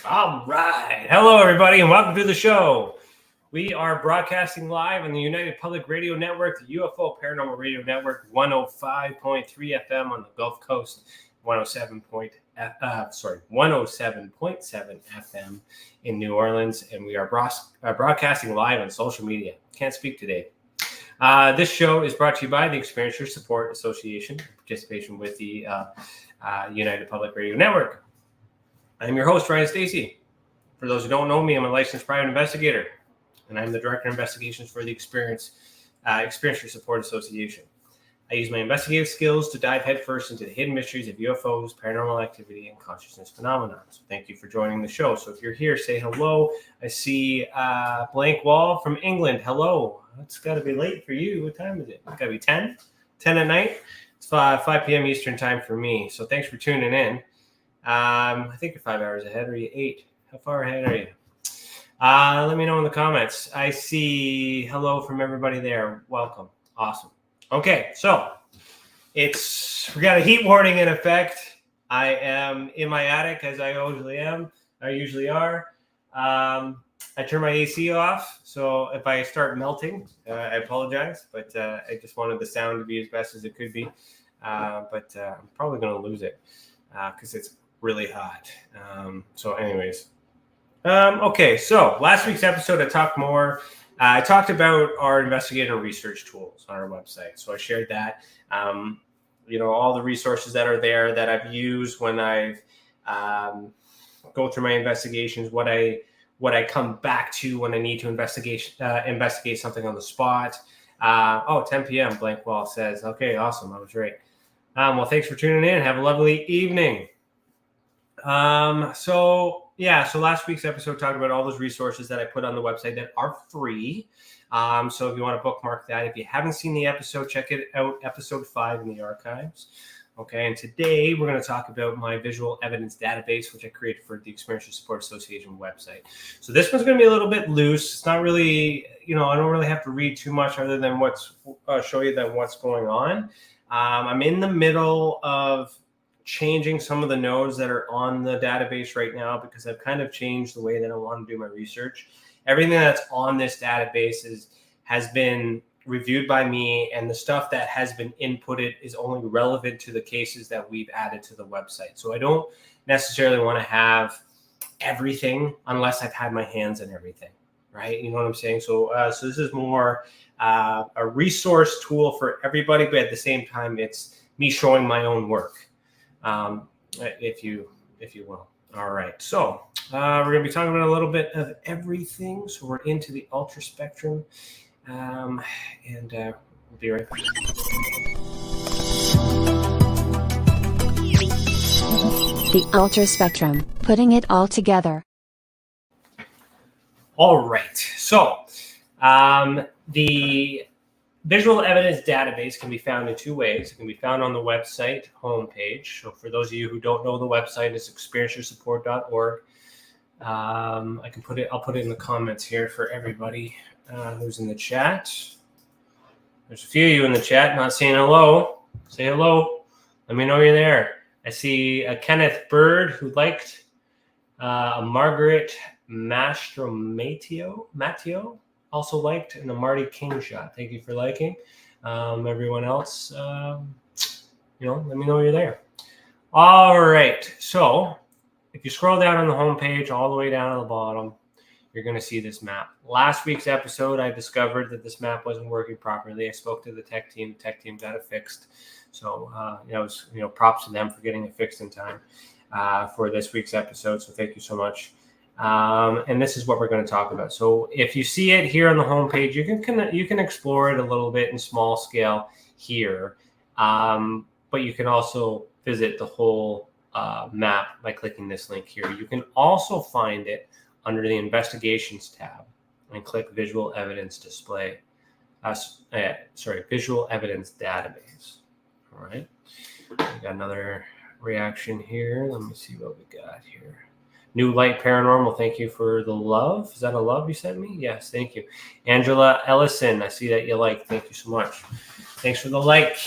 All right. Hello, everybody, and welcome to the show. We are broadcasting live on the United Public Radio Network, the UFO Paranormal Radio Network, 105.3 FM on the Gulf Coast, 107.7 FM in New Orleans, and we are broadcasting live on social media. Can't speak today. This show is brought to you by the Experiencers Support Association, in participation with the United Public Radio Network. I'm your host, Ryan Stacy. For those who don't know me, I'm a licensed private investigator, and I'm the Director of Investigations for the Experiencers Support Association. I use my investigative skills to dive headfirst into the hidden mysteries of UFOs, paranormal activity, and consciousness phenomena. So thank you for joining the show. So if you're here, say hello. I see Blank Wall from England. Hello. It's got to be late for you. What time is it? It's got to be 10? 10 at night? It's 5 p.m. Eastern time for me. So thanks for tuning in. I think you're 5 hours ahead. Or are you 8? How far ahead are you? Let me know in the comments. I see hello from everybody there. Welcome. Awesome. Okay, so we got a heat warning in effect. I am in my attic as I usually are. I turn my AC off, so if I start melting, I apologize, but I just wanted the sound to be as best as it could be. But I'm probably going to lose it because it's really hot. So anyways. Okay, so last week's episode, I talked about our investigative research tools on our website. So I shared that, all the resources that are there that I've used when I've go through my investigations, what I come back to when I need to investigate something on the spot. 10 p.m. Blank Wall says, okay, awesome. I was right. Well, thanks for tuning in. Have a lovely evening. So last week's episode talked about all those resources that I put on the website that are free. So if you want to bookmark that, if you haven't seen the episode, check it out, episode 5 in the archives. Okay, and today we're going to talk about my visual evidence database, which I created for the Experiential Support Association website. So this one's going to be a little bit loose. It's not really, I don't really have to read too much other than show you what's going on. I'm in the middle of changing some of the nodes that are on the database right now because I've kind of changed the way that I want to do my research. Everything that's on this database has been reviewed by me, and the stuff that has been inputted is only relevant to the cases that we've added to the website. So I don't necessarily want to have everything unless I've had my hands on everything, right? You know what I'm saying? So this is more a resource tool for everybody, but at the same time, it's me showing my own work, if you will. All right, so we're going to be talking about a little bit of everything. So we're into the ultra spectrum. And we'll be right back. The ultra spectrum, putting it all together. All right. So the visual evidence database can be found in two ways. It can be found on the website homepage. So for those of you who don't know the website, it's experientialsupport.org. I'll put it in the comments here for everybody who's in the chat. There's a few of you in the chat not saying hello. Say hello. Let me know you're there. I see a Kenneth Bird who liked a Margaret Mastromatio also liked, and a Marty King shot. Thank you for liking. Everyone else, let me know you're there. All right. So if you scroll down on the homepage all the way down to the bottom, you're going to see this map. Last week's episode, I discovered that this map wasn't working properly. I spoke to the tech team. The tech team got it fixed. So, props to them for getting it fixed in time for this week's episode. So thank you so much. And this is what we're going to talk about. So if you see it here on the homepage, you can explore it a little bit in small scale here. But you can also visit the whole map by clicking this link here. You can also find it under the Investigations tab and click Visual Evidence Display. Visual Evidence Database. All right. We got another reaction here. Let me see what we got here. New Light Paranormal, thank you for the love. Is that a love you sent me? Yes, thank you. Angela Ellison, I see that you like. Thank you so much. Thanks for the like.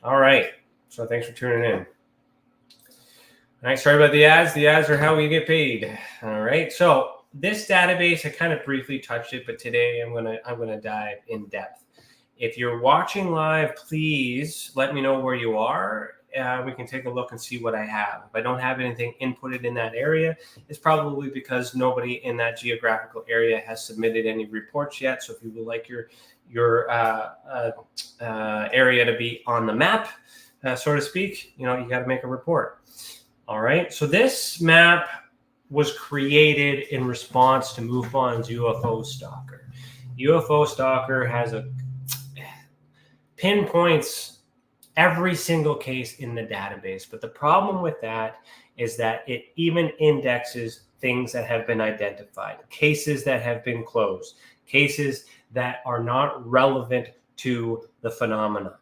All right. So thanks for tuning in. All right, sorry about the ads. The ads are how we get paid. All right. So this database, I kind of briefly touched it, but today I'm gonna dive in depth. If you're watching live, please let me know where you are. We can take a look and see what I have. If I don't have anything inputted in that area, it's probably because nobody in that geographical area has submitted any reports yet. So if you would like your area to be on the map, so to speak, you got to make a report. All right. So this map was created in response to MUFON's UFO Stalker. UFO Stalker pinpoints every single case in the database. But the problem with that is that it even indexes things that have been identified, cases that have been closed, cases that are not relevant to the phenomena.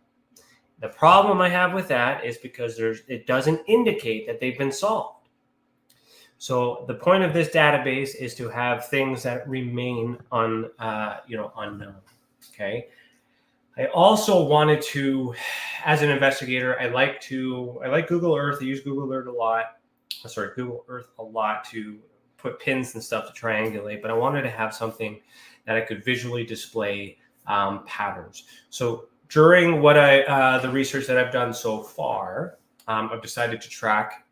The problem I have with that is because it doesn't indicate that they've been solved. So the point of this database is to have things that remain unknown. Okay. I also wanted to, as an investigator, I like Google Earth. I use Google Earth a lot to put pins and stuff to triangulate, but I wanted to have something that I could visually display patterns. So during the research that I've done so far, I've decided to track,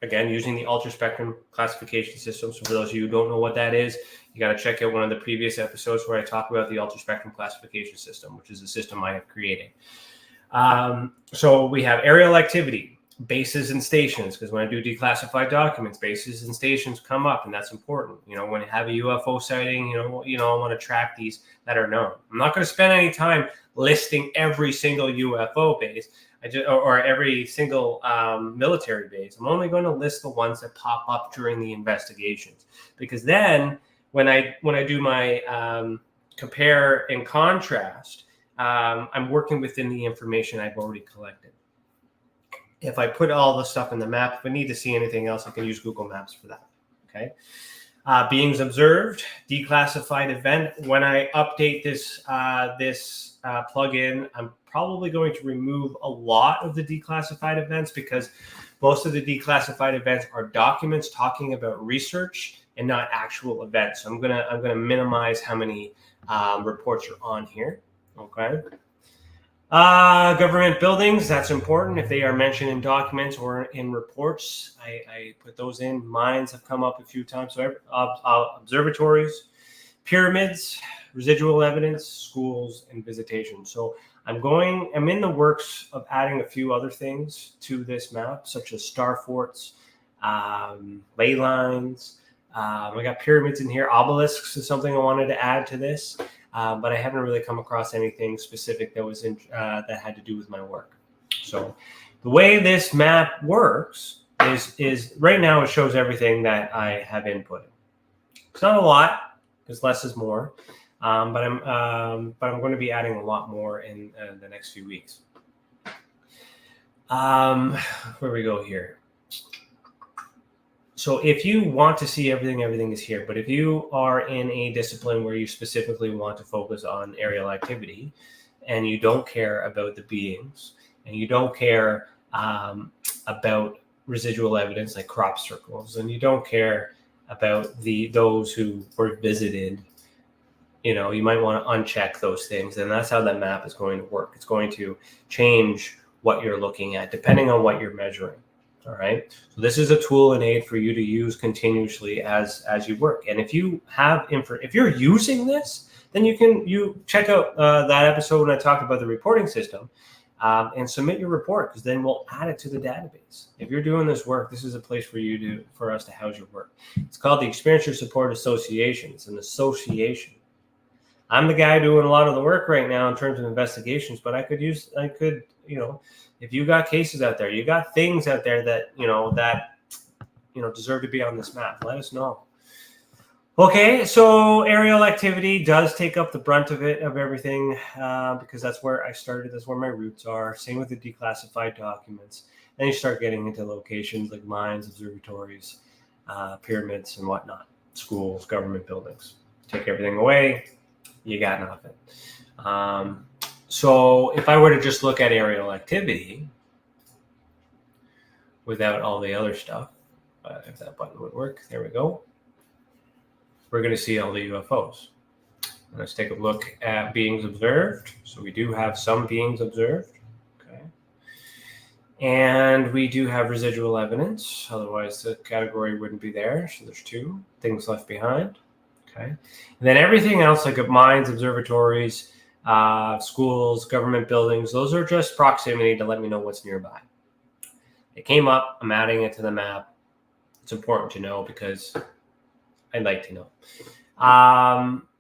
again, using the ultra spectrum classification system. So for those of you who don't know what that is, you got to check out one of the previous episodes where I talk about the ultra spectrum classification system, which is a system I have created. So we have aerial activity, bases and stations, because when I do declassified documents, bases and stations come up, and that's important. When I have a UFO sighting, I want to track these that are known. I'm not going to spend any time listing every single UFO base, or every single military base. I'm only going to list the ones that pop up during the investigations, because then when I do my compare and contrast, I'm working within the information I've already collected. if I put all the stuff in the map, if I need to see anything else, I can use Google Maps for that. Okay. Beings observed, declassified event. When I update this plugin, I'm probably going to remove a lot of the declassified events because most of the declassified events are documents talking about research and not actual events. So I'm gonna minimize how many reports are on here. Okay. Government buildings, that's important. If they are mentioned in documents or in reports, I put those in. Mines have come up a few times. So observatories, pyramids, residual evidence, schools, and visitation. So I'm in the works of adding a few other things to this map, such as star forts, ley lines. I got pyramids in here. Obelisks is something I wanted to add to this. But I haven't really come across anything specific that was that had to do with my work. So the way this map works is right now it shows everything that I have inputted. It's not a lot because less is more, but I'm going to be adding a lot more in the next few weeks. Where we go here. So if you want to see everything is here. But if you are in a discipline where you specifically want to focus on aerial activity and you don't care about the beings and you don't care about residual evidence like crop circles and you don't care about those who were visited, you might want to uncheck those things. And that's how that map is going to work. It's going to change what you're looking at depending on what you're measuring. All right. So this is a tool and aid for you to use continuously as you work. And if you have if you're using this, then you check out that episode when I talked about the reporting system and submit your report because then we'll add it to the database. If you're doing this work, this is a place for us to house your work. It's called the Experiencer Support Association. It's an association. I'm the guy doing a lot of the work right now in terms of investigations, but I could if you got cases out there, you got things out there that deserve to be on this map, let us know. Okay, so aerial activity does take up the brunt of everything because that's where I started. That's where my roots are. Same with the declassified documents. Then you start getting into locations like mines, observatories, pyramids, and whatnot, schools, government buildings. Take everything away, you got nothing. So if I were to just look at aerial activity without all the other stuff, if that button would work, there we go. We're going to see all the UFOs. Let's take a look at beings observed. So we do have some beings observed. Okay. And we do have residual evidence. Otherwise, the category wouldn't be there. So there's 2 things left behind. Okay. And then everything else like mines, observatories, schools, government buildings, those are just proximity to let me know what's nearby. It came up, I'm adding it to the map. It's important to know because I'd like to know.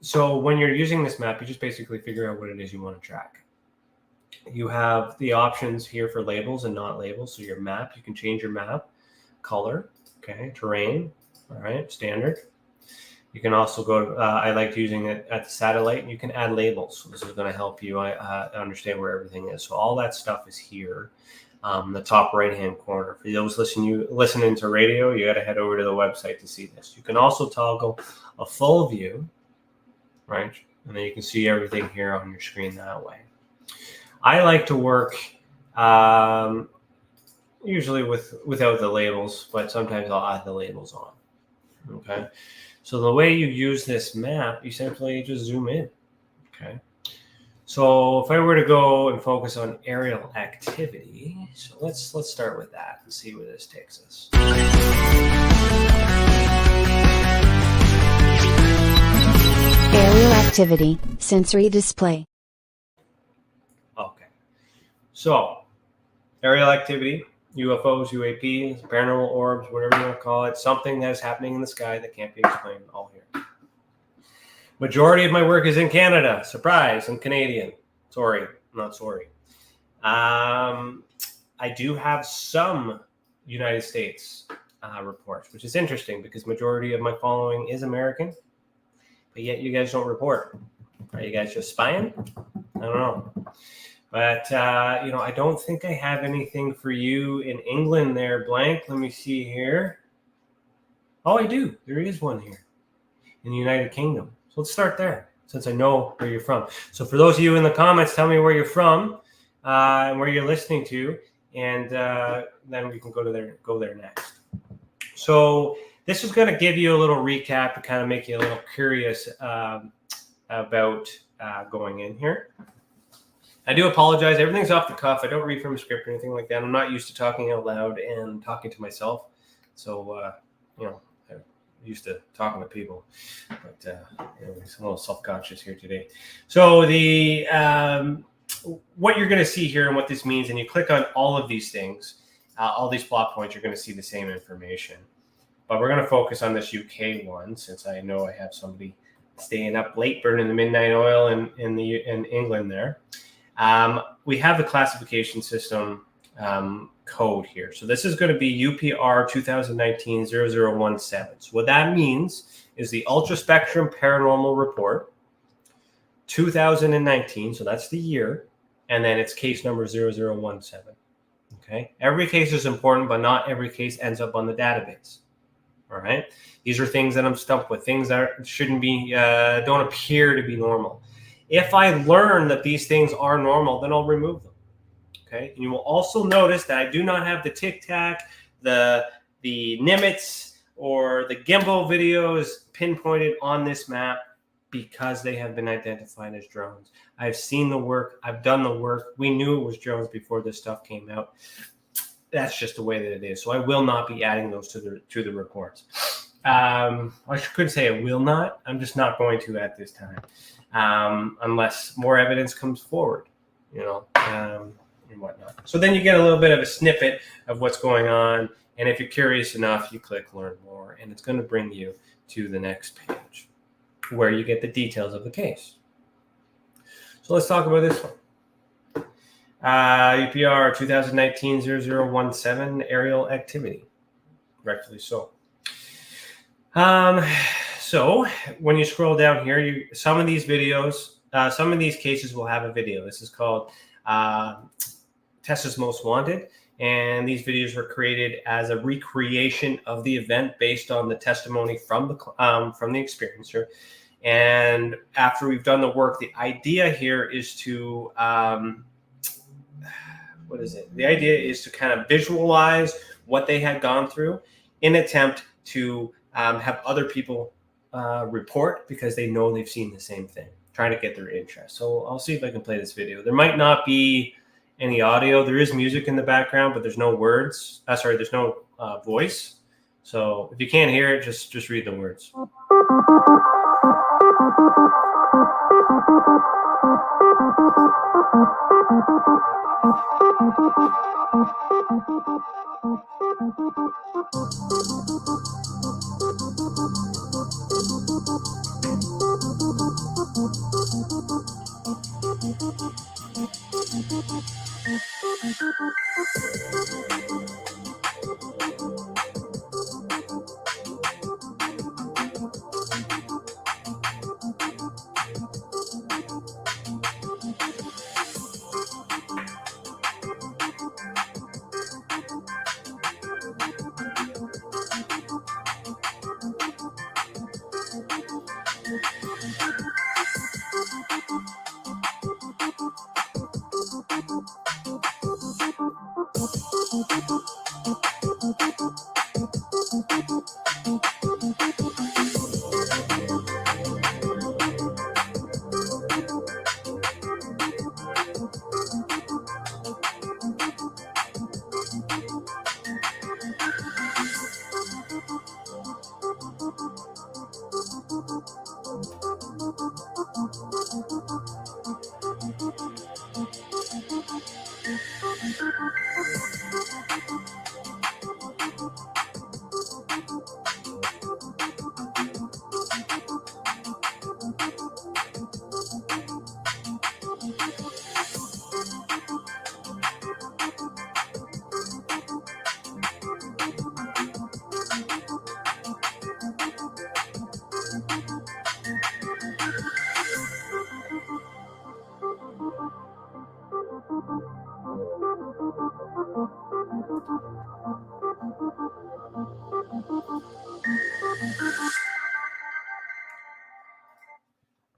So when you're using this map, you just basically figure out what it is you want to track. You have the options here for labels and not labels. So your map, you can change your map, color, okay, terrain, all right, standard. You can also go, I like using it at the satellite, and you can add labels. So this is going to help you understand where everything is. So all that stuff is here, the top right-hand corner. For those listening to radio, you got to head over to the website to see this. You can also toggle a full view, right? And then you can see everything here on your screen that way. I like to work usually without the labels, but sometimes I'll add the labels on, okay? So the way you use this map, you simply just zoom in, okay? So if I were to go and focus on aerial activity, so let's start with that and see where this takes us. Aerial activity, sensory display. Okay. So aerial activity, UFOs, UAPs, paranormal orbs, whatever you want to call it, something that is happening in the sky that can't be explained, all here. Majority of my work is in Canada. Surprise, I'm Canadian. Sorry, not sorry. I do have some United States reports, which is interesting because majority of my following is American, but yet you guys don't report. Are you guys just spying? I don't know. But, I don't think I have anything for you in England there, Blank. Let me see here. Oh, I do. There is one here in the United Kingdom. So let's start there, since I know where you're from. So for those of you in the comments, tell me where you're from and where you're listening to, and then we can go there next. So this is going to give you a little recap to kind of make you a little curious about going in here. I do apologize. Everything's off the cuff. I don't read from a script or anything like that. I'm not used to talking out loud and talking to myself. So, I'm used to talking to people. But anyways, I'm a little self-conscious here today. So the what you're going to see here and what this means, and you click on all of these things, all these plot points, you're going to see the same information. But we're going to focus on this UK one, since I know I have somebody staying up late burning the midnight oil in England there. We have the classification system code here. So this is going to be UPR 2019-0017. So what that means is the Ultra Spectrum Paranormal Report 2019. So that's the year. And then it's case number 0017. Okay. Every case is important, but not every case ends up on the database. All right. These are things that I'm stumped with, things that shouldn't be, don't appear to be normal. If I learn that these things are normal, then I'll remove them. Okay. And you will also notice that I do not have the Tic Tac, the Nimitz, or the gimbal videos pinpointed on this map because they have been identified as drones. I've seen the work. I've done the work. We knew it was drones before this stuff came out. That's just the way that it is. So I will not be adding those to the reports. I couldn't say I will not. I'm just not going to at this time, unless more evidence comes forward, and whatnot. So then you get a little bit of a snippet of what's going on. And if you're curious enough, you click Learn More, and it's going to bring you to the next page where you get the details of the case. So let's talk about this one. UPR 2019-0017 aerial activity. Rightfully so. So when you scroll down here, some of these videos, some of these cases will have a video. This is called TESA's Most Wanted. And these videos were created as a recreation of the event based on the testimony from the experiencer. And after we've done the work, the idea here is to The idea is to kind of visualize what they had gone through in an attempt to have other people report because they know they've seen the same thing, trying to get their interest. So I'll see if I can play this video. There might not be any audio. There is music in the background, but there's no words. There's no voice. So if you can't hear it, just read the words.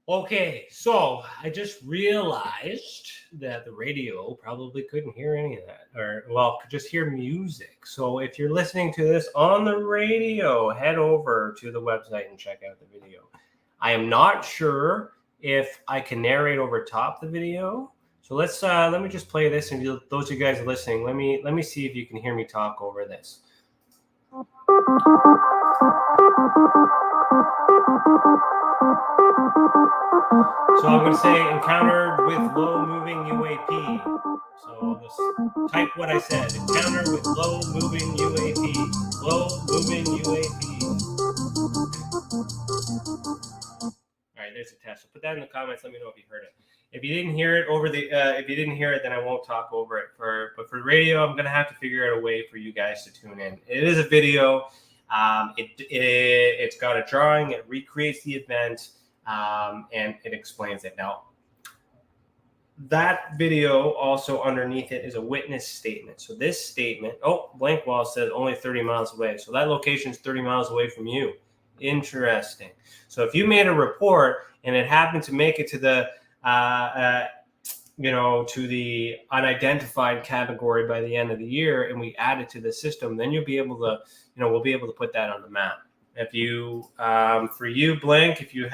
Okay, so I just realized that the radio probably couldn't hear any of that, or well, could just hear music. So if you're listening to this on the radio, head over to the website and check out the video. I am not sure if I can narrate over top the video. So let me just play this, and those of you guys listening, let me see if you can hear me talk over this. So I'm going to say encountered with low moving UAP. So I'll just type what I said. Encounter with low moving UAP. Low moving UAP. All right, there's a test. So put that in the comments. Let me know if you heard it. If you didn't hear it if you didn't hear it, then I won't talk over it. But for radio, I'm going to have to figure out a way for you guys to tune in. It is a video. It's got a drawing. It recreates the event. And it explains it. Now, that video also underneath it is a witness statement. So this statement, blank wall says only 30 miles away. So that location is 30 miles away from you. Interesting. So if you made a report and it happened to make it to the, to the unidentified category by the end of the year, and we add it to the system, then you'll be able to, we'll be able to put that on the map. If you, for you, blank, if you're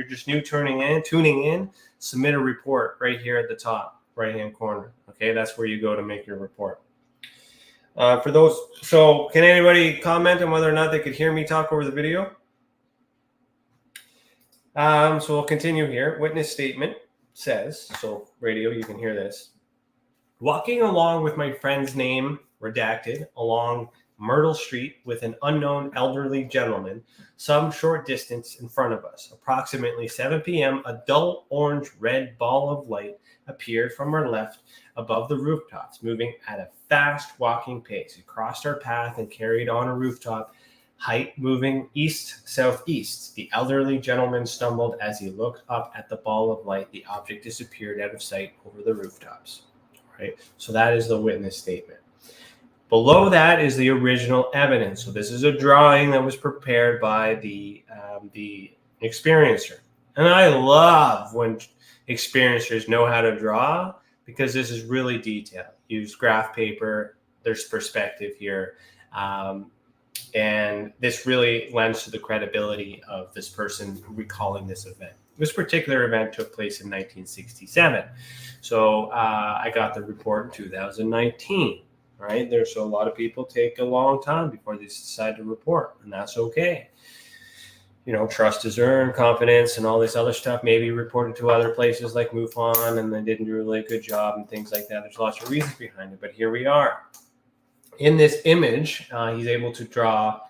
just new tuning in, submit a report right here at the top right-hand corner. Okay, that's where you go to make your report. For those, so can anybody comment on whether or not they could hear me talk over the video? So we'll continue here. Witness statement says, so radio, you can hear this. Walking along with my friend's name redacted along Myrtle Street with an unknown elderly gentleman some short distance in front of us. Approximately 7 p.m., a dull orange-red ball of light appeared from our left above the rooftops, moving at a fast walking pace. It crossed our path and carried on a rooftop height moving east-southeast. The elderly gentleman stumbled as he looked up at the ball of light. The object disappeared out of sight over the rooftops. Right? So that is the witness statement. Below that is the original evidence. So this is a drawing that was prepared by the experiencer. And I love when experiencers know how to draw, because this is really detailed. Use graph paper. There's perspective here. And this really lends to the credibility of this person recalling this event. This particular event took place in 1967. So I got the report in 2019. Right? So a lot of people take a long time before they decide to report, and that's okay. Trust is earned, confidence, and all this other stuff. Maybe reported to other places like MUFON, and they didn't do a really good job and things like that. There's lots of reasons behind it, but here we are. In this image, he's able to draw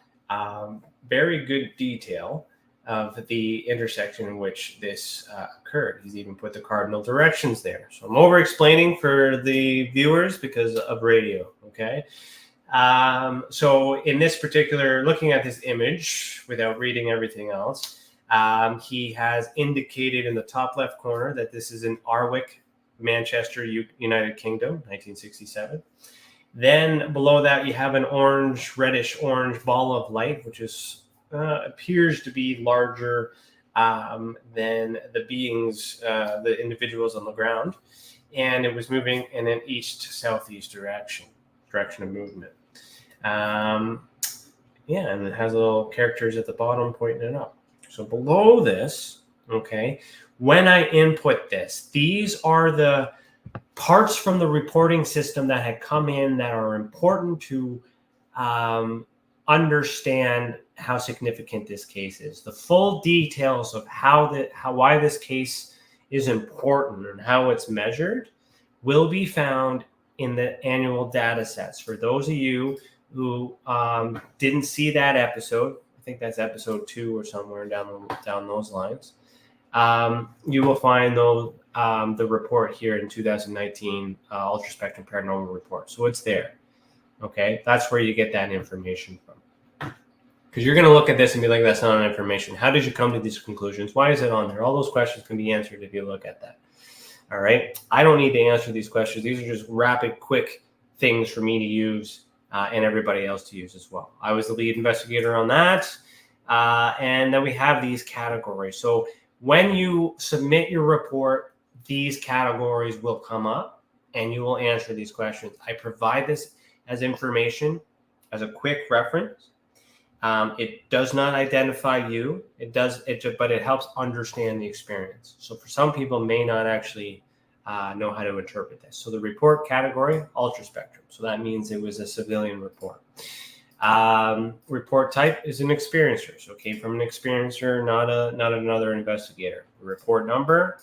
very good detail of the intersection in which this occurred. He's even put the cardinal directions there. So I'm over explaining for the viewers because of radio, okay? So in this particular, looking at this image without reading everything else, he has indicated in the top left corner that this is in Arwick, Manchester, United Kingdom, 1967. Then below that, you have an reddish orange ball of light, which is appears to be larger than the beings, the individuals on the ground. And it was moving in an east-southeast direction of movement. And it has little characters at the bottom pointing it up. So below this, okay, when I input this, these are the parts from the reporting system that had come in that are important to understand how significant this case is. The full details of why this case is important and how it's measured will be found in the annual data sets. For those of you who didn't see that episode, I think that's episode 2 or somewhere down those lines, you will find the report here in 2019 Ultra Spectrum Paranormal Report. So it's there. Okay, that's where you get that information from. Because you're going to look at this and be like, that's not information. How did you come to these conclusions? Why is it on there? All those questions can be answered if you look at that. All right. I don't need to answer these questions. These are just rapid, quick things for me to use and everybody else to use as well. I was the lead investigator on that. And then we have these categories. So when you submit your report, these categories will come up and you will answer these questions. I provide this as information, as a quick reference. It does not identify you. But it helps understand the experience. So for some people may not actually know how to interpret this. So the report category, ultra spectrum. So that means it was a civilian report. Report type is an experiencer. So it came from an experiencer, not another investigator. The report number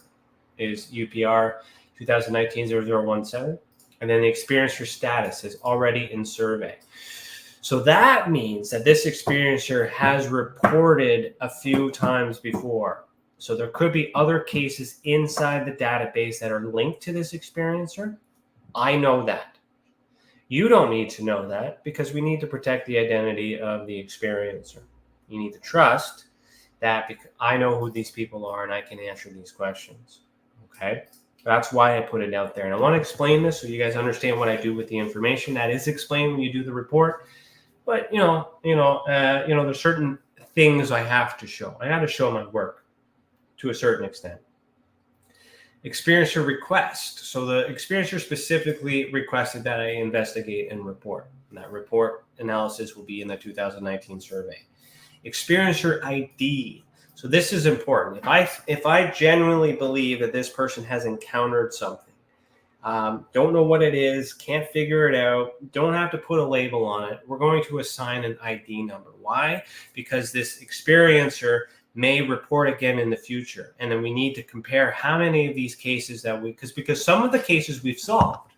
is UPR 2019-0017. And then the experiencer status is already in survey. So that means that this experiencer has reported a few times before. So there could be other cases inside the database that are linked to this experiencer. I know that. You don't need to know that because we need to protect the identity of the experiencer. You need to trust that because I know who these people are and I can answer these questions. Okay? That's why I put it out there. And I want to explain this so you guys understand what I do with the information. That is explained when you do the report. But, there's certain things I have to show. I have to show my work to a certain extent. Experiencer request. So the experiencer specifically requested that I investigate and report. And that report analysis will be in the 2019 survey. Experiencer ID. So this is important. If I genuinely believe that this person has encountered something, don't know what it is, can't figure it out, don't have to put a label on it, we're going to assign an ID number. Why? Because this experiencer may report again in the future. And then we need to compare how many of these cases because some of the cases we've solved,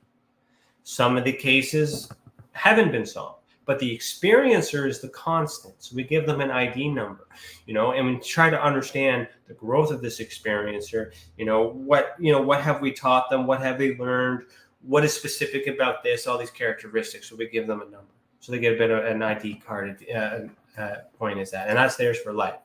some of the cases haven't been solved. But the experiencer is the constant. So we give them an ID number, and we try to understand the growth of this experiencer. What have we taught them? What have they learned? What is specific about this? All these characteristics. So we give them a number. So they get a bit of an ID card point is that. And that's theirs for life.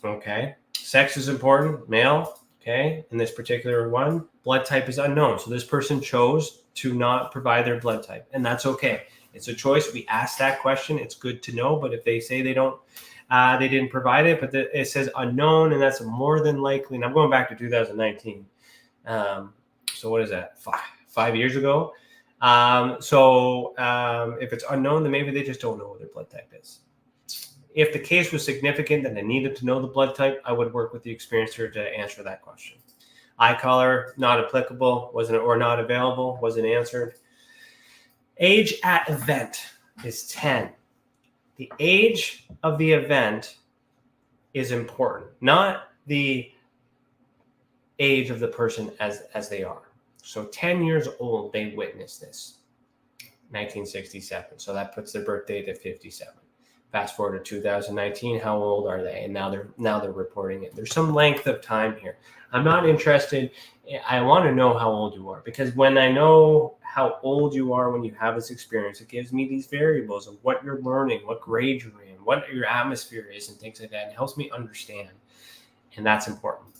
Okay. Sex is important. Male. Okay. In this particular one, blood type is unknown. So this person chose to not provide their blood type. And that's okay. It's a choice. We ask that question. It's good to know. But if they say they didn't provide it, but it says unknown, and that's more than likely. And I'm going back to 2019. So what is that? 5 years ago. If it's unknown, then maybe they just don't know what their blood type is. If the case was significant and they needed to know the blood type, I would work with the experiencer to answer that question. Eye color, not applicable, or not available, wasn't answered. Age at event is 10. The age of the event is important, not the age of the person as they are. So 10 years old, they witnessed this, 1967. So that puts their birth date at 57. Fast forward to 2019, how old are they? And now they're reporting it. There's some length of time here. I'm not interested. I want to know how old you are, because when I know how old you are when you have this experience, it gives me these variables of what you're learning, what grade you're in, what your atmosphere is, and things like that. It helps me understand, and that's important.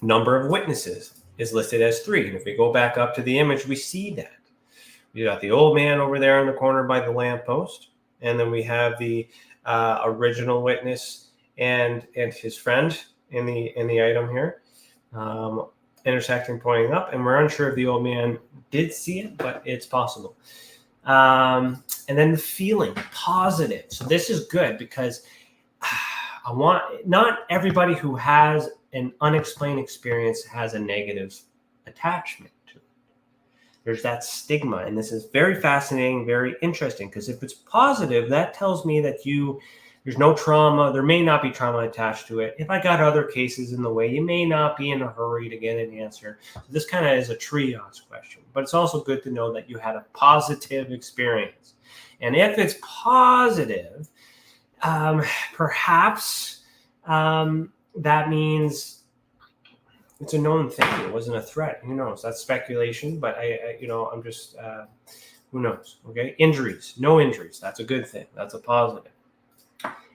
Number of witnesses is listed as 3. And if we go back up to the image, we see that. We got the old man over there in the corner by the lamppost. And then we have the original witness and his friend in the item here, intersecting, pointing up. And we're unsure if the old man did see it, but it's possible. And then the feeling, positive. So this is good because not everybody who has an unexplained experience has a negative attachment to it. There's that stigma, and this is very fascinating, very interesting, because if it's positive, that tells me that there's no trauma, there may not be trauma attached to it. If I got other cases in the way, you may not be in a hurry to get an answer. So this kind of is a triage question, but it's also good to know that you had a positive experience. And if it's positive, perhaps that means it's a known thing. It wasn't a threat. Who knows? That's speculation, but I'm just, who knows? Okay. Injuries, no injuries. That's a good thing. That's a positive.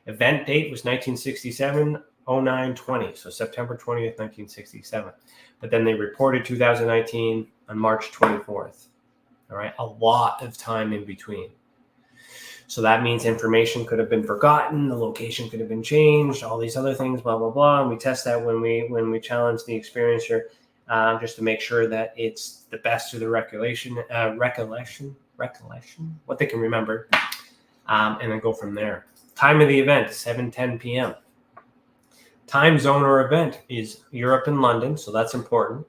Event date was 1967, 09/20. So September 20th, 1967. But then they reported 2019 on March 24th. All right, a lot of time in between. So that means information could have been forgotten, the location could have been changed, all these other things, blah, blah, blah. And we test that when we challenge the experiencer, just to make sure that it's the best of the recollection, what they can remember, and then go from there. Time of the event, 7:10 p.m. Time zone or event is Europe and London, so that's important.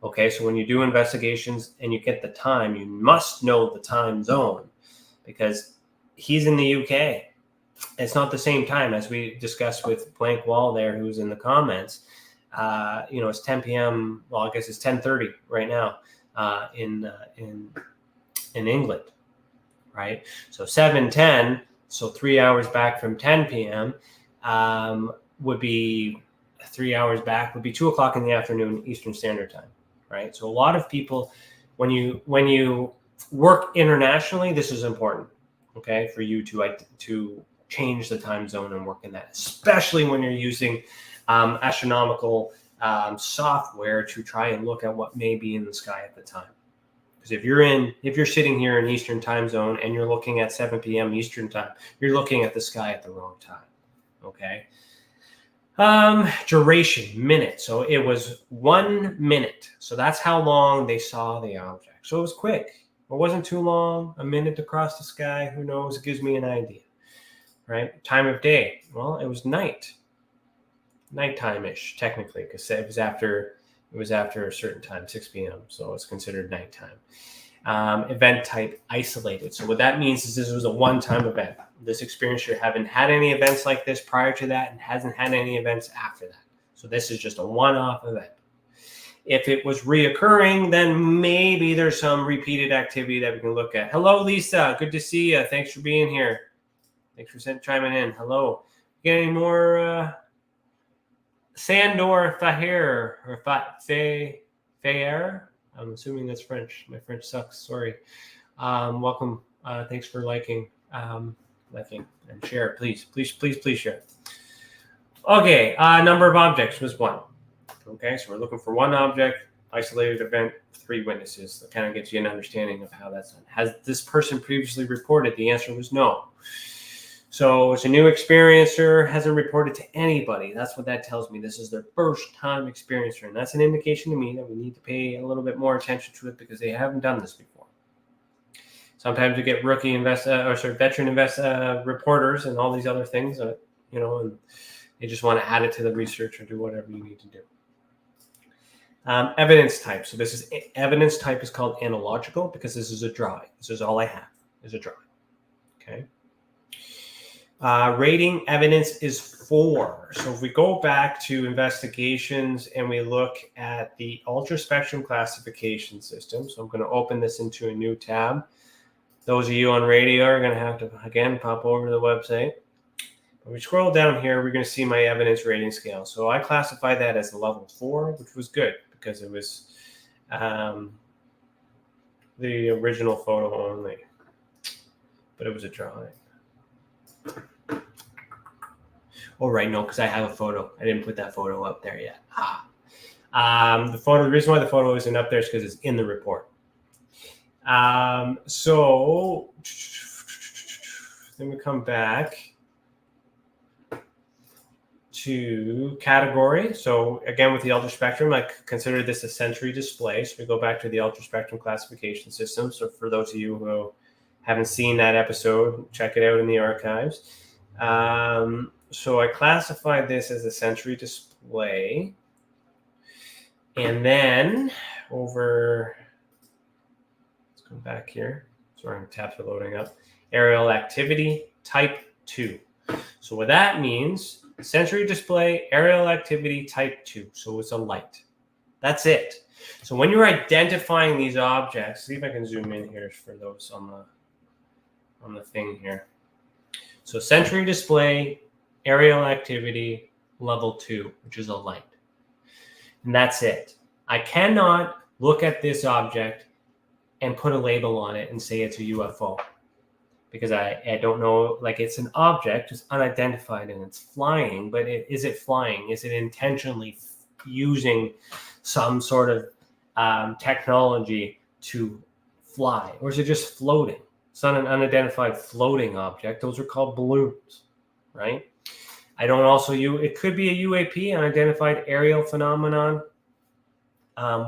Okay, so when you do investigations and you get the time, you must know the time zone, because he's in the UK. It's not the same time as we discussed with Blank Wall there, who's in the comments. It's 10 p.m. Well, I guess it's 10:30 right now in England, right? So 7:10, so 3 hours back from 10 p.m. Would be 3 hours back, would be 2 o'clock in the afternoon Eastern Standard Time, right? So a lot of people, when you work internationally, this is important, okay, for you to change the time zone and work in that, especially when you're using astronomical software to try and look at what may be in the sky at the time. Because if you're sitting here in Eastern time zone and you're looking at 7 p.m. Eastern time, you're looking at the sky at the wrong time, okay? Duration, minute. So it was 1 minute. So that's how long they saw the object. So it was quick. It wasn't too long. A minute to cross the sky. Who knows? It gives me an idea, right? Time of day. Well, it was nighttime-ish, technically, because it was after a certain time, 6 p.m. So it's considered nighttime. Event type, isolated. So what that means is this was a one-time event. This experiencer haven't had any events like this prior to that and hasn't had any events after that. So this is just a one-off event. If it was reoccurring, then maybe there's some repeated activity that we can look at. Hello, Lisa. Good to see you. Thanks for being here. Thanks for chiming in. Hello. Get any more Sandor Faher or Faher? I'm assuming that's French. My French sucks. Sorry. Welcome. Thanks for liking and share. Please share. Okay. Number of objects was 1. Okay, so we're looking for 1 object, isolated event, 3 witnesses. That kind of gets you an understanding of how that's done. Has this person previously reported? The answer was no. So it's a new experiencer, hasn't reported to anybody. That's what that tells me. This is their first time experiencer. And that's an indication to me that we need to pay a little bit more attention to it because they haven't done this before. Sometimes we get veteran reporters and all these other things, and they just want to add it to the research or do whatever you need to do. Evidence type. So evidence type is called analogical because this is a drawing. This is all I have is a drawing. Okay. Rating evidence is 4. So if we go back to investigations and we look at the ultraspectrum classification system, so I'm going to open this into a new tab. Those of you on radio are going to have to, again, pop over to the website. When we scroll down here, we're going to see my evidence rating scale. So I classified that as a level 4, which was good because it was the original photo only, but it was a drawing. Oh, right, no, because I have a photo. I didn't put that photo up there yet. The reason why the photo isn't up there is because it's in the report. So then we come back to category. So again, with the ultraspectrum, I consider this a sensory display. So we go back to the ultraspectrum classification system. So for those of you who haven't seen that episode, check it out in the archives. So I classified this as a sensory display. And then let's go back here. Sorry, tabs are loading up. Aerial activity type 2. So what that means, sensory display, aerial activity type 2. So it's a light. That's it. So when you're identifying these objects, see if I can zoom in here for those on the thing here. So sensory display, aerial activity, level 2, which is a light. And that's it. I cannot look at this object and put a label on it and say it's a UFO. Because I don't know, like it's an object, it's unidentified and it's flying, but is it flying? Is it intentionally using some sort of technology to fly, or is it just floating? It's not an unidentified floating object. Those are called balloons, right? It could be a UAP, unidentified aerial phenomenon,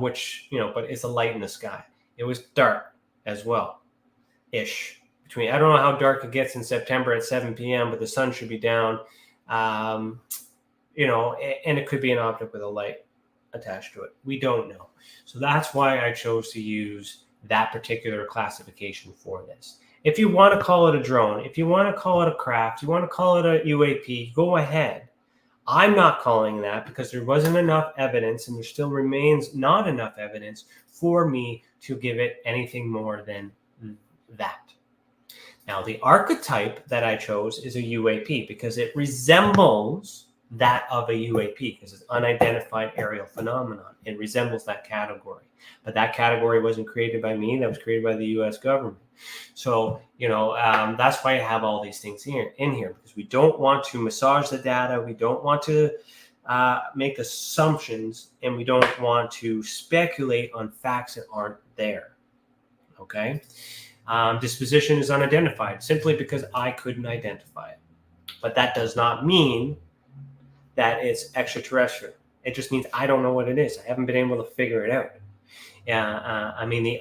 which, but it's a light in the sky. It was dark as well, ish. I don't know how dark it gets in September at 7 p.m., but the sun should be down, and it could be an object with a light attached to it. We don't know. So that's why I chose to use that particular classification for this. If you want to call it a drone, if you want to call it a craft, you want to call it a UAP, go ahead. I'm not calling that because there wasn't enough evidence, and there still remains not enough evidence for me to give it anything more than that. Now, the archetype that I chose is a UAP because it resembles that of a UAP because it's unidentified aerial phenomenon. It resembles that category. But that category wasn't created by me. That was created by the U.S. government. So, that's why I have all these things in here, because we don't want to massage the data. We don't want to make assumptions, and we don't want to speculate on facts that aren't there. Okay? Disposition is unidentified simply because I couldn't identify it. But that does not mean that it's extraterrestrial. It just means I don't know what it is. I haven't been able to figure it out.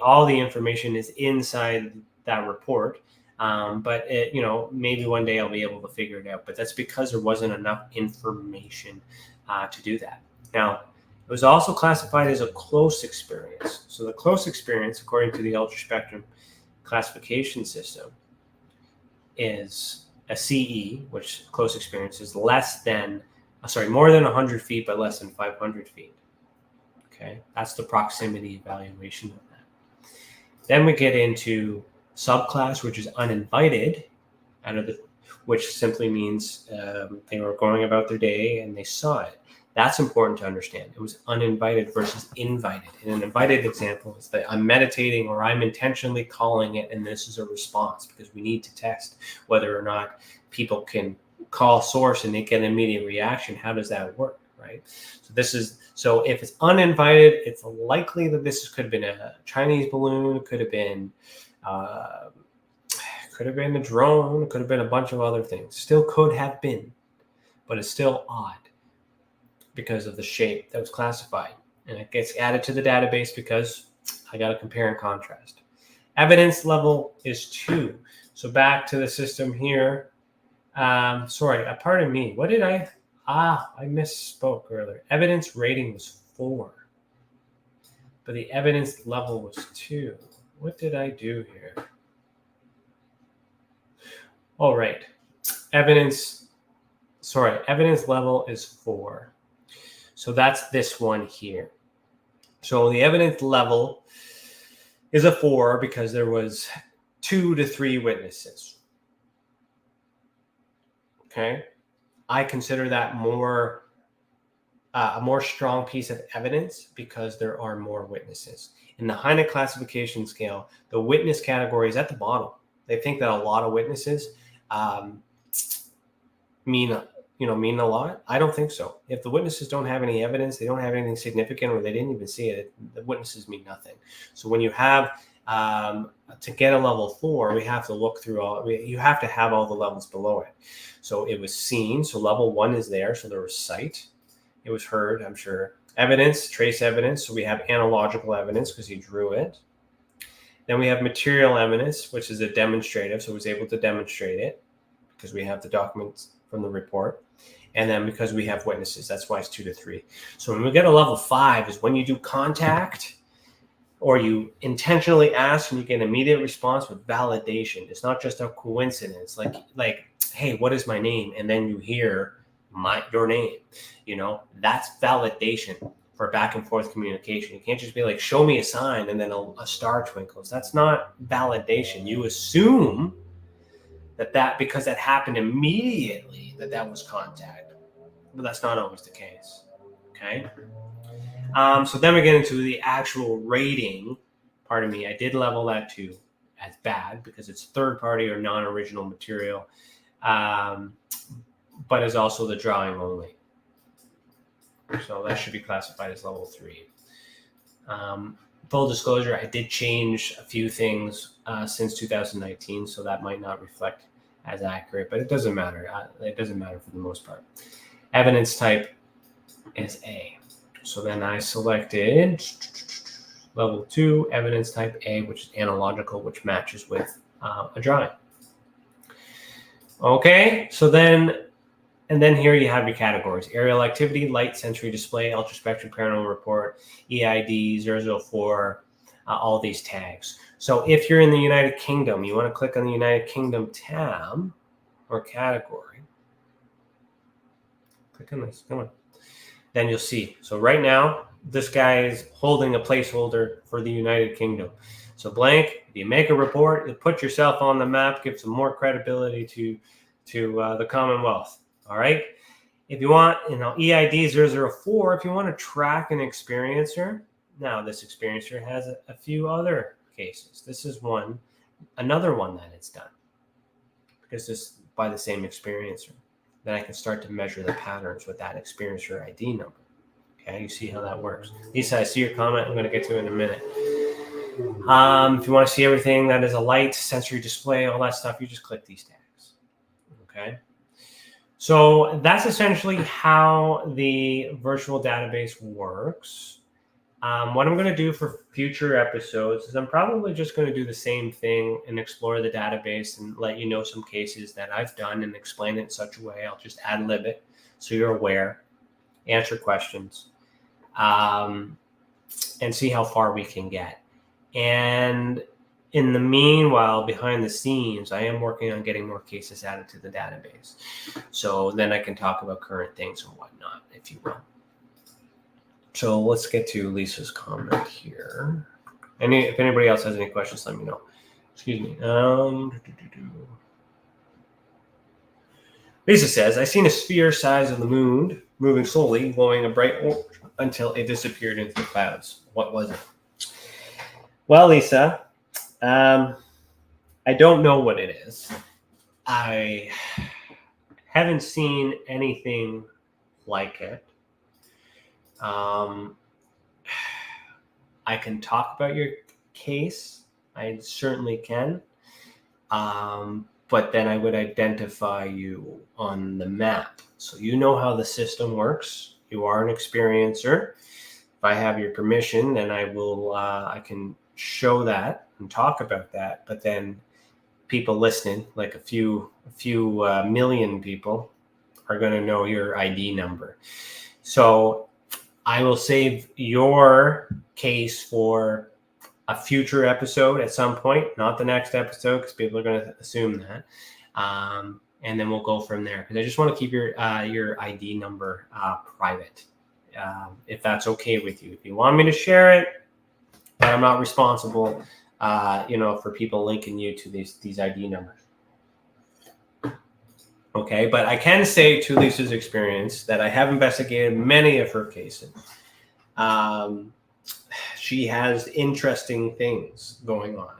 All the information is inside that report, but maybe one day I'll be able to figure it out. But that's because there wasn't enough information to do that. Now, it was also classified as a close experience. So the close experience, according to the ultraspectrum classification system, is a CE, which close experience is more than 100 feet, but less than 500 feet. Okay, that's the proximity evaluation of that. Then we get into subclass, which is uninvited, which simply means they were going about their day and they saw it. That's important to understand. It was uninvited versus invited. In an invited example is that I'm meditating or I'm intentionally calling it, and this is a response because we need to test whether or not people can call source and they get an immediate reaction. How does that work, right? So if it's uninvited, it's likely that this could have been a Chinese balloon, could have been a drone, could have been a bunch of other things. Still could have been, but it's still odd because of the shape that was classified. And it gets added to the database because I got to compare and contrast. Evidence level is 2. So back to the system here. Pardon me. What did I misspoke earlier. Evidence rating was 4, but the evidence level was 2. What did I do here? All right. Evidence level is 4. So that's this one here. So the evidence level is a 4 because there was 2 to 3 witnesses. Okay. I consider that a more strong piece of evidence because there are more witnesses. In the Heine classification scale, the witness category is at the bottom. They think that a lot of witnesses mean a lot. I don't think so. If the witnesses don't have any evidence, they don't have anything significant, or they didn't even see it, the witnesses mean nothing. So when you have to get a level 4, we have to look through you have to have all the levels below it. So it was seen. So level 1 is there. So there was sight. It was heard, I'm sure. Evidence, trace evidence. So we have analogical evidence because he drew it. Then we have material evidence, which is a demonstrative. So he was able to demonstrate it because we have the documents from the report. And then because we have witnesses, that's why it's 2 to 3. So when we get a level 5 is when you do contact, or you intentionally ask and you get an immediate response with validation. It's not just a coincidence. Like, hey, what is my name? And then you hear your name. That's validation for back and forth communication. You can't just be like, show me a sign and then a star twinkles. That's not validation. You assume that because that happened immediately, that was contact. But that's not always the case. Okay? So then we get into the actual rating. Pardon me, I did level that to as bad because it's third party or non-original material, but is also the drawing only. So that should be classified as level 3. full disclosure, I did change a few things since 2019, so that might not reflect as accurate, but it doesn't matter. It doesn't matter for the most part. Evidence type is A. So then I selected level 2, evidence type A, which is analogical, which matches with a drawing. Okay, so then, and then here you have your categories: aerial activity, light sensory display, ultraspectrum paranormal report, EID 004, all these tags. So if you're in the United Kingdom, you want to click on the United Kingdom tab or category. Click on this, come on. Then you'll see. So right now, this guy is holding a placeholder for the United Kingdom. So blank, if you make a report, you put yourself on the map, give some more credibility to the Commonwealth. All right. If you want, EID 004, if you want to track an experiencer, now this experiencer has a few other cases. This is another one that it's done because this by the same experiencer. Then I can start to measure the patterns with that experiencer ID number. Okay, you see how that works. Lisa, I see your comment. I'm going to get to it in a minute. If you want to see everything that is a light, sensory display, all that stuff, you just click these tags. Okay. So that's essentially how the virtual database works. What I'm going to do for future episodes is I'm probably just going to do the same thing and explore the database and let you know some cases that I've done and explain it in such a way. I'll just ad-lib it so you're aware, answer questions, and see how far we can get. And in the meanwhile, behind the scenes, I am working on getting more cases added to the database. So then I can talk about current things and whatnot, if you will. So let's get to Lisa's comment here. If anybody else has any questions, let me know. Excuse me. Lisa says, I seen a sphere size of the moon moving slowly, glowing a bright orange until it disappeared into the clouds. What was it? Well, Lisa, I don't know what it is. I haven't seen anything like it. I can talk about your case. I certainly can. But then I would identify you on the map. So you know how the system works. You are an experiencer. If I have your permission, then I can show that and talk about that. But then people listening, like a few million people, are going to know your ID number. So I will save your case for a future episode at some point, not the next episode, because people are going to assume that. And then we'll go from there, because I just want to keep your ID number private, if that's okay with you. If you want me to share it, but I'm not responsible, for people linking you to these ID numbers. Okay, but I can say to Lisa's experience that I have investigated many of her cases. She has interesting things going on.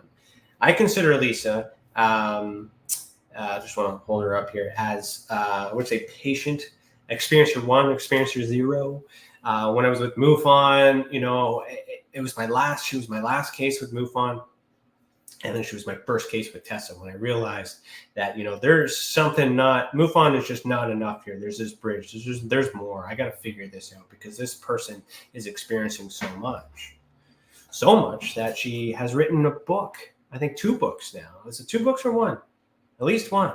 I consider Lisa, just want to hold her up here, as I would say patient, experiencer 1, experiencer 0. When I was with MUFON, it was she was my last case with MUFON. And then she was my first case with TESA, when I realized that, there's something MUFON is just not enough here. There's this bridge. There's more. I got to figure this out, because this person is experiencing so much that she has written a book. I think 2 books now. Is it 2 books or 1? At least 1.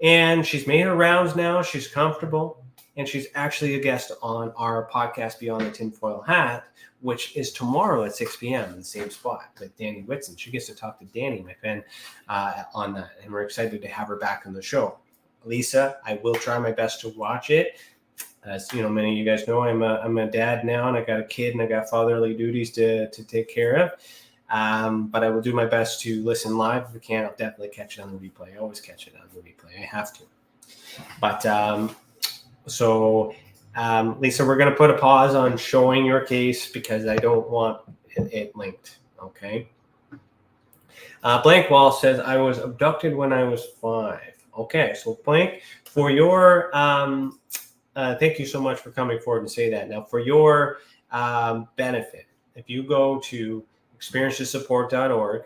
And she's made her rounds now. She's comfortable. And she's actually a guest on our podcast, Beyond The Tinfoil Hat, which is tomorrow at 6 p.m. in the same spot with Danny Whitson. She gets to talk to Danny, my friend, on that. And we're excited to have her back on the show. Lisa, I will try my best to watch it. As many of you guys know, I'm a dad now, and I got a kid, and I got fatherly duties to take care of. But I will do my best to listen live. If I can, I'll definitely catch it on the replay. I always catch it on the replay. I have to. But Lisa, we're going to put a pause on showing your case, because I don't want it linked. Okay. Blank Wall says, I was abducted when I was 5. Okay. So Blank, for your, thank you so much for coming forward and say that. Now, for your benefit, if you go to experiencesupport.org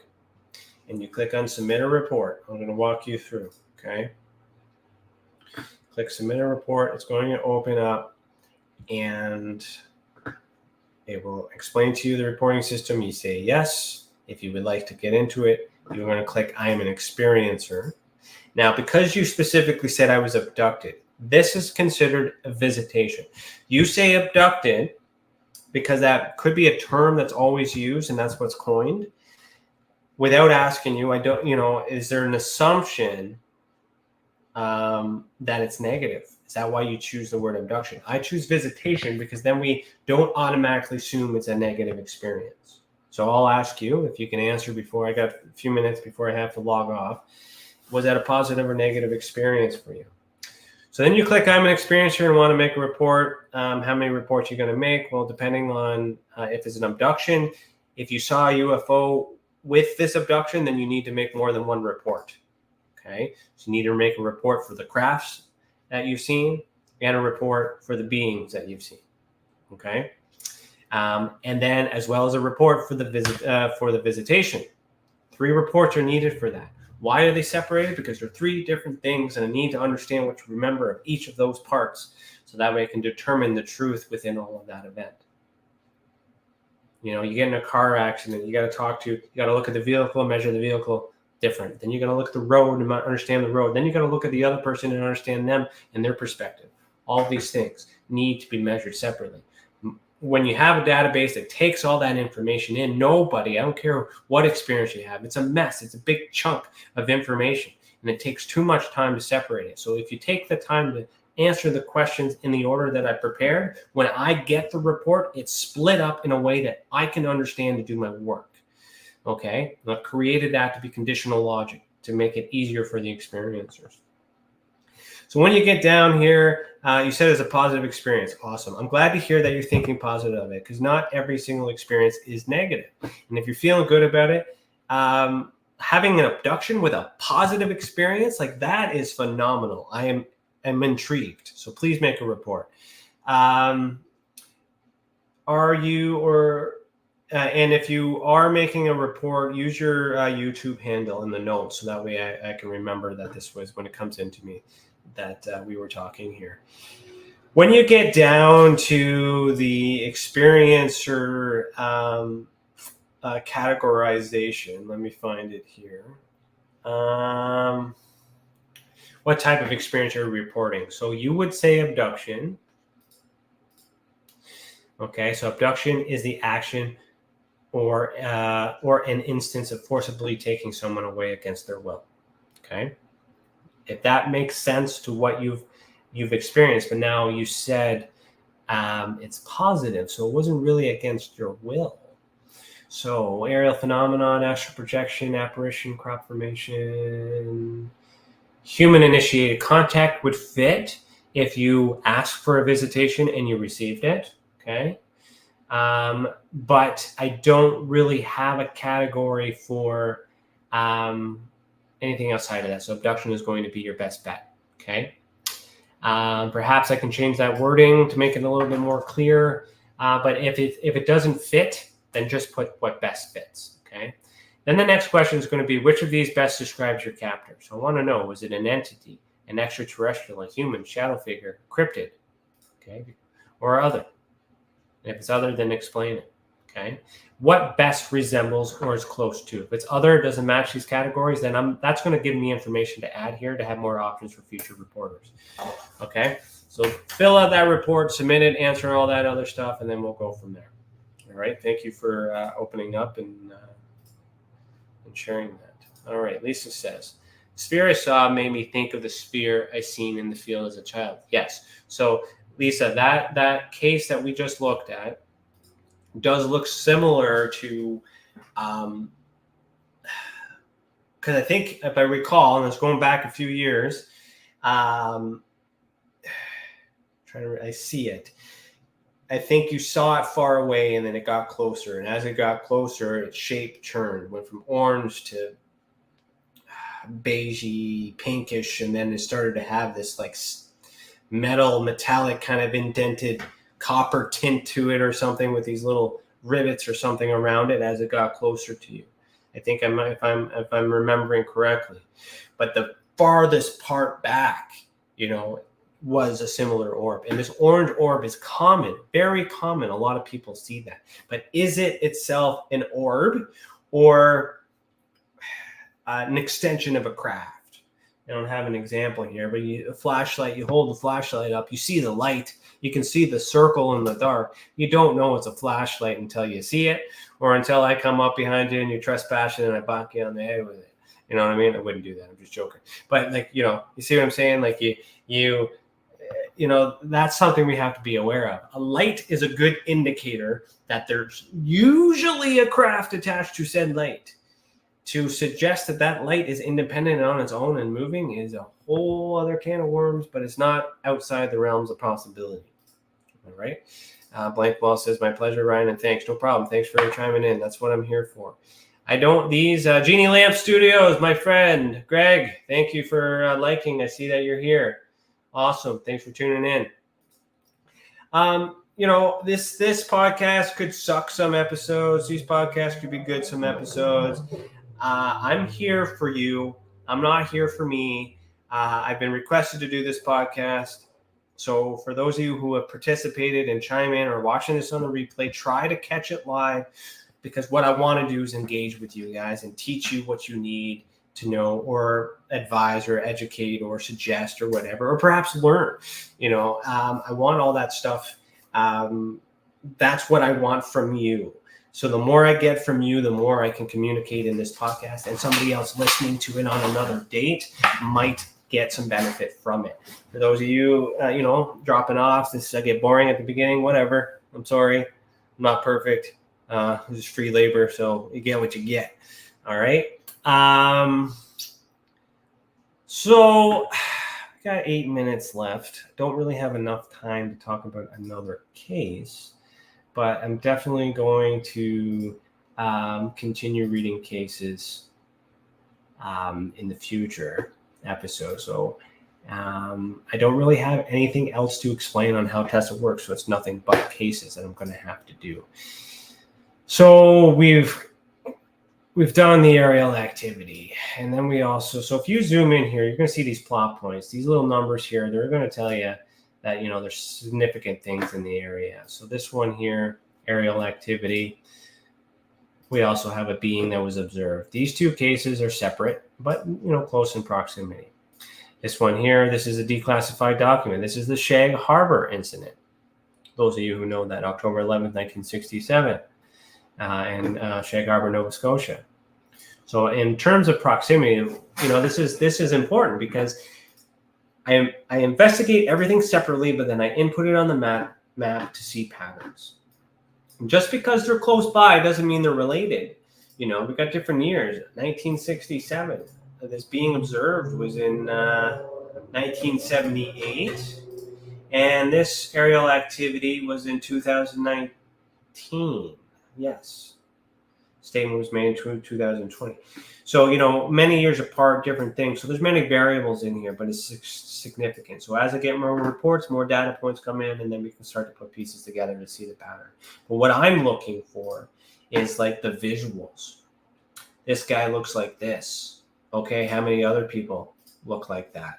and you click on submit a report, I'm going to walk you through. Okay. Click submit a report. It's going to open up and it will explain to you the reporting system. You say yes. If you would like to get into it, you're going to click I am an experiencer. Now, because you specifically said I was abducted, this is considered a visitation. You say abducted because that could be a term that's always used and that's what's coined. Without asking you, is there an assumption that it's negative? Is that why you choose the word abduction? I choose visitation because then we don't automatically assume it's a negative experience. So I'll ask you if you can answer before I got a few minutes before I have to log off. Was that a positive or negative experience for you? So then you click I'm an experiencer and want to make a report. How many reports you're going to make? Well, depending on if it's an abduction, if you saw a UFO with this abduction, then you need to make more than one report. Okay, so you need to make a report for the crafts that you've seen and a report for the beings that you've seen. Okay, and then as well as a report for the visitation. 3 reports are needed for that. Why are they separated? Because they're 3 different things, and I need to understand what to remember of each of those parts, so that way I can determine the truth within all of that event. You get in a car accident, you got to look at the vehicle, measure the vehicle. Different. Then you got to look at the road and understand the road. Then you got to look at the other person and understand them and their perspective. All of these things need to be measured separately. When you have a database that takes all that information in, nobody, I don't care what experience you have, it's a mess. It's a big chunk of information, and it takes too much time to separate it. So if you take the time to answer the questions in the order that I prepared, when I get the report, it's split up in a way that I can understand to do my work. Okay, I've created that to be conditional logic to make it easier for the experiencers. So when you get down here, you said it's a positive experience. Awesome. I'm glad to hear that you're thinking positive of it, because not every single experience is negative. And if you're feeling good about it, having an abduction with a positive experience, like that is phenomenal. I am intrigued. So please make a report. And if you are making a report, use your YouTube handle in the notes, so that way I can remember that this was when it comes into me that we were talking here. When you get down to the experiencer categorization, let me find it here. What type of experience are you reporting? So you would say abduction. Okay, so abduction is the action or an instance of forcibly taking someone away against their will. Okay, if that makes sense to what you've experienced, but now you said it's positive, so it wasn't really against your will. So aerial phenomenon, astral projection, apparition, crop formation, human initiated contact would fit if you asked for a visitation and you received it. Okay. But I don't really have a category for anything outside of that. So abduction is going to be your best bet. Okay. Perhaps I can change that wording to make it a little bit more clear. But if it doesn't fit, then just put what best fits. Okay. Then the next question is going to be, which of these best describes your captor? So I want to know, was it an entity, an extraterrestrial, a human, shadow figure, cryptid, okay, or other? And if it's other, then explain it. Okay. What best resembles or is close to? If it's other, doesn't match these categories, then that's going to give me information to add here to have more options for future reporters. Okay. So fill out that report, submit it, answer all that other stuff, and then we'll go from there. All right. Thank you for opening up and sharing that. All right. Lisa says, sphere I saw made me think of the sphere I seen in the field as a child. Yes. So Lisa, that case that we just looked at does look similar to, because I think if I recall, and it's going back a few years, I see it. I think you saw it far away and then it got closer. And as it got closer, its shape turned, went from orange to beigey, pinkish, and then it started to have this like metallic kind of indented copper tint to it or something with these little rivets or something around it as it got closer to you. I think if I'm remembering correctly, but the farthest part back, was a similar orb. And this orange orb is common, very common. A lot of people see that. But is it itself an orb or an extension of a craft? I don't have an example here, but a flashlight, you hold the flashlight up, you see the light, you can see the circle in the dark. You don't know it's a flashlight until you see it, or until I come up behind you and you're trespassing and I bonk you on the head with it. You know what I mean? I wouldn't do that. I'm just joking. But you see what I'm saying? Like that's something we have to be aware of. A light is a good indicator that there's usually a craft attached to said light. To suggest that light is independent on its own and moving is a whole other can of worms, but it's not outside the realms of possibility. All right. Blank Ball says, my pleasure, Ryan, and thanks. No problem. Thanks for chiming in. That's what I'm here for. Genie Lamp Studios, my friend, Greg, thank you for liking. I see that you're here. Awesome. Thanks for tuning in. This podcast could suck some episodes. These podcasts could be good some episodes. I'm here for you. I'm not here for me. I've been requested to do this podcast. So for those of you who have participated and chime in or watching this on the replay, try to catch it live, because what I want to do is engage with you guys and teach you what you need to know, or advise or educate or suggest or whatever, or perhaps learn. I want all that stuff. That's what I want from you. So the more I get from you, the more I can communicate in this podcast, and somebody else listening to it on another date might get some benefit from it. For those of you, dropping off, this I get boring at the beginning, whatever. I'm sorry. I'm not perfect. This is free labor, so you get what you get. All right. So I got 8 minutes left. Don't really have enough time to talk about another case, but I'm definitely going to continue reading cases in the future episode. So I don't really have anything else to explain on how TESA works, so it's nothing but cases that I'm going to have to do. So we've done the aerial activity, and then we also, so if you zoom in here, you're going to see these plot points, these little numbers here. They're going to tell you that, there's significant things in the area. So this one here, aerial activity. We also have a being that was observed. These two cases are separate, but, close in proximity. This one here, this is a declassified document. This is the Shag Harbor incident. Those of you who know that, October 11th, 1967. In Shag Harbor, Nova Scotia. So in terms of proximity, this is important, because I investigate everything separately, but then I input it on the map to see patterns. And just because they're close by doesn't mean they're related. We've got different years. 1967, this being observed was in 1978, and this aerial activity was in 2019. Yes. Statement was made in 2020. So, many years apart, different things. So there's many variables in here, but it's significant. So as I get more reports, more data points come in, and then we can start to put pieces together to see the pattern. But what I'm looking for is like the visuals. This guy looks like this. Okay, how many other people look like that?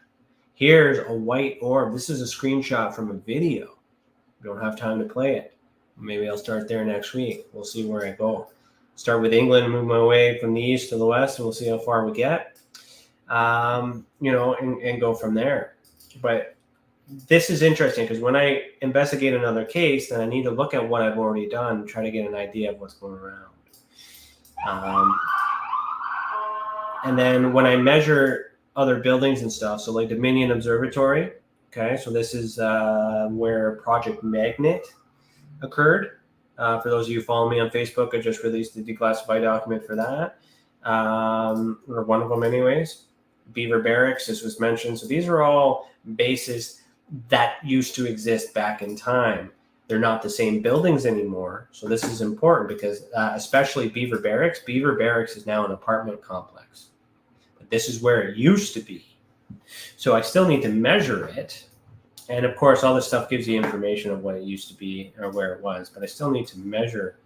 Here's a white orb. This is a screenshot from a video. We don't have time to play it. Maybe I'll start there next week. We'll see where I go. Start with England, move my way from the east to the west, and we'll see how far we get, and go from there. But this is interesting, because when I investigate another case, then I need to look at what I've already done and try to get an idea of what's going around. And then when I measure other buildings and stuff, so like Dominion Observatory, okay, so this is where Project Magnet occurred. For those of you who follow me on Facebook, I just released the declassified document for that, or one of them anyways. Beaver Barracks, this was mentioned. So these are all bases that used to exist back in time. They're not the same buildings anymore. So this is important, because especially Beaver Barracks is now an apartment complex. But this is where it used to be. So I still need to measure it. And of course, all this stuff gives you information of what it used to be or where it was, but I still need to measure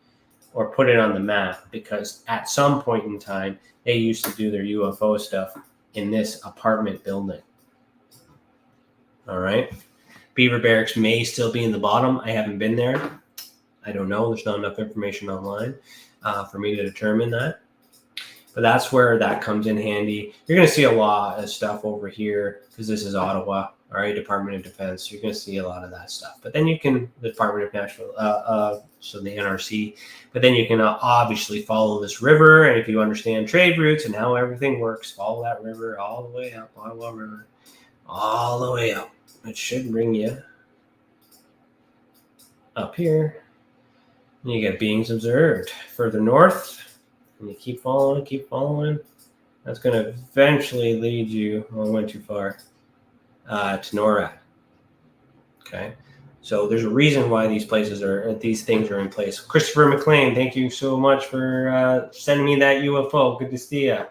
or put it on the map, because at some point in time, they used to do their UFO stuff in this apartment building. All right. Beaver Barracks may still be in the bottom. I haven't been there. I don't know. There's not enough information online for me to determine that. But that's where that comes in handy. You're going to see a lot of stuff over here because this is Ottawa, all right, Department of Defense. You're going to see a lot of that stuff. But then you can, the Department of National, so the NRC, but then you can obviously follow this river. And if you understand trade routes and how everything works, follow that river all the way up, Ottawa River, all the way up. It should bring you up here. And you get beings observed. Further north, and you keep following. That's going to eventually lead you, I went too far, to NORAD. Okay, so there's a reason why these things are in place. Christopher McLean, thank you so much for sending me that UFO. Good to see you.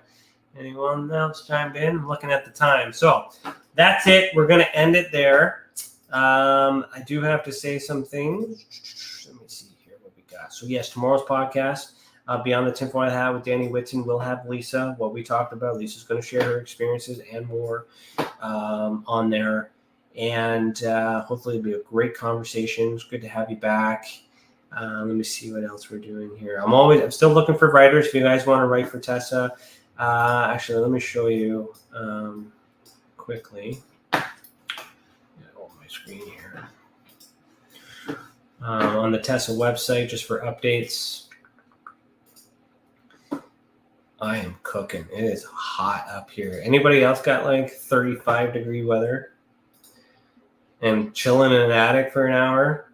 Anyone else chimed in? I'm looking at the time. So that's it. We're going to end it there. I do have to say some things. Let me see here what we got. So yes, tomorrow's podcast, Beyond the Tinfoil Hat with Danny Whitson, will have Lisa, what we talked about. Lisa's going to share her experiences and more on there. And hopefully it'll be a great conversation. It's good to have you back. Let me see what else we're doing here. I'm still looking for writers. If you guys want to write for TESA, actually, let me show you quickly. Hold my screen here. On the TESA website, just for updates. I am cooking. It is hot up here. Anybody else got like 35-degree weather and chilling in an attic for an hour?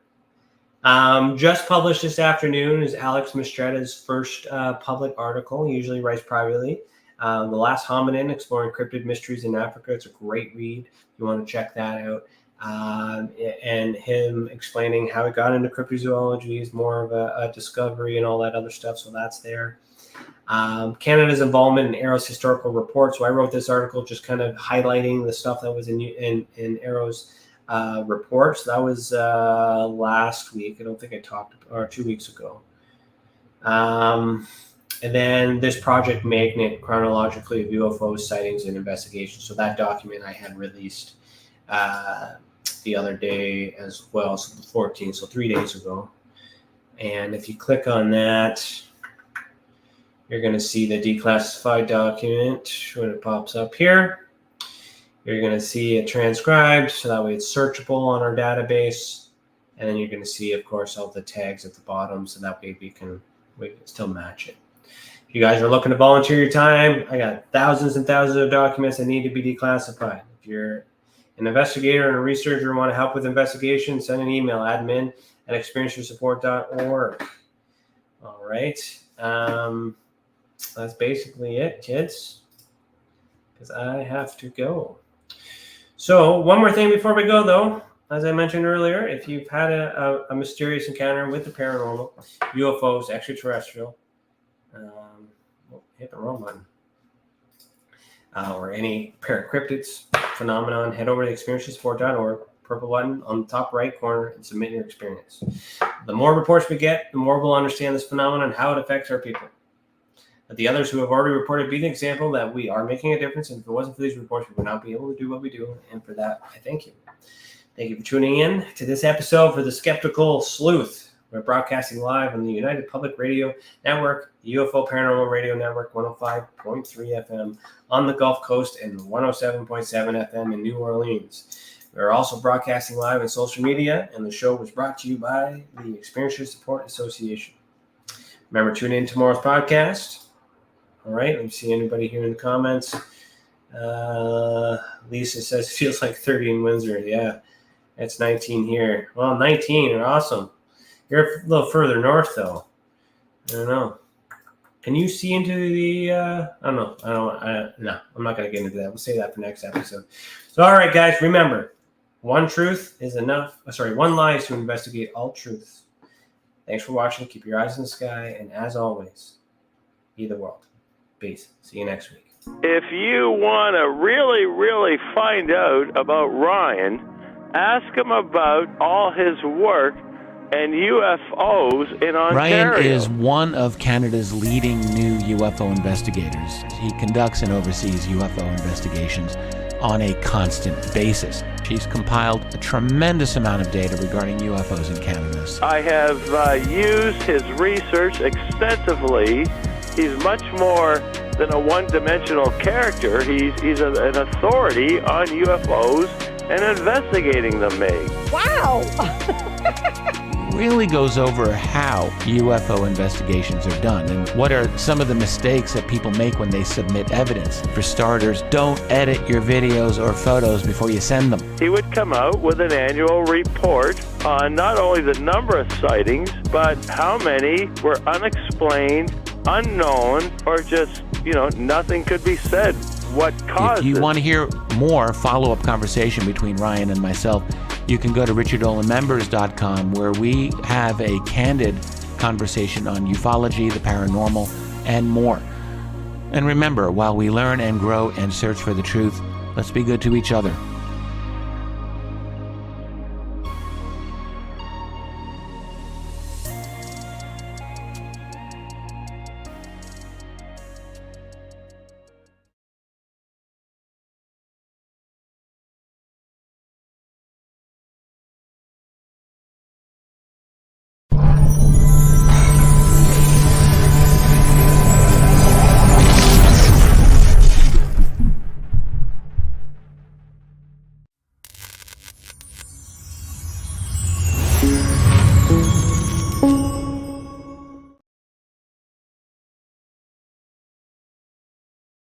Just published this afternoon is Alex Mistretta's first public article. He usually writes privately. The Last Hominin, Exploring Cryptid Mysteries in Africa. It's a great read. You want to check that out. And him explaining how he got into cryptozoology is more of a discovery and all that other stuff. So that's there. Canada's involvement in Arrow's historical report. So I wrote this article just kind of highlighting the stuff that was in Arrow's report. So that was last week. I don't think I talked, or 2 weeks ago. And then this Project Magnet, chronologically of UFO sightings and investigations. So that document I had released the other day as well, so the 14th, so 3 days ago. And if you click on that, you're going to see the declassified document when it pops up here. You're going to see it transcribed, so that way it's searchable on our database. And then you're going to see, of course, all the tags at the bottom, so that way we can still match it. If you guys are looking to volunteer your time, I got thousands and thousands of documents that need to be declassified. If you're an investigator and a researcher and want to help with investigations, send an email, admin@experiencyoursupport.org. All right. That's basically it, kids, because I have to go. So one more thing before we go, though. As I mentioned earlier, if you've had a mysterious encounter with the paranormal, UFOs, extraterrestrial, hit the wrong button, or any paracryptids phenomenon, head over to experiencyoursupport.org, purple button on the top right corner, and submit your experience. The more reports we get, the more we'll understand this phenomenon and how it affects our people. Let the others who have already reported be the example that we are making a difference, and if it wasn't for these reports, we would not be able to do what we do, and for that, I thank you. Thank you for tuning in to this episode for the Skeptical Sleuth. We're broadcasting live on the United Public Radio Network, the UFO Paranormal Radio Network, 105.3 FM on the Gulf Coast and 107.7 FM in New Orleans. We're also broadcasting live on social media, and the show was brought to you by the Experience Your Support Association. Remember, tune in to tomorrow's podcast. All right, let me see anybody here in the comments. Lisa says, feels like 30 in Windsor. Yeah, it's 19 here. Well, 19 are awesome. You're a little further north, though. I don't know. Can you see into the, I don't know. No, I'm not going to get into that. We'll save that for next episode. So, all right, guys, remember, one truth is enough. One lie is to investigate all truths. Thanks for watching. Keep your eyes in the sky. And as always, be the world. Peace. See you next week. If you want to really, really find out about Ryan, ask him about all his work and UFOs in Ontario. Ryan is one of Canada's leading new UFO investigators. He conducts and oversees UFO investigations on a constant basis. He's compiled a tremendous amount of data regarding UFOs in Canada. I have used his research extensively. He's much more than a one-dimensional character. He's an authority on UFOs and investigating them, Meg. Wow! Really goes over how UFO investigations are done and what are some of the mistakes that people make when they submit evidence. For starters, don't edit your videos or photos before you send them. He would come out with an annual report on not only the number of sightings, but how many were unexplained, unknown, or just, nothing could be said. What caused it? If you it? want to hear more follow-up conversation between Ryan and myself, you can go to richardolanmembers.com, where we have a candid conversation on ufology, the paranormal, and more. And remember, while we learn and grow and search for the truth, let's be good to each other.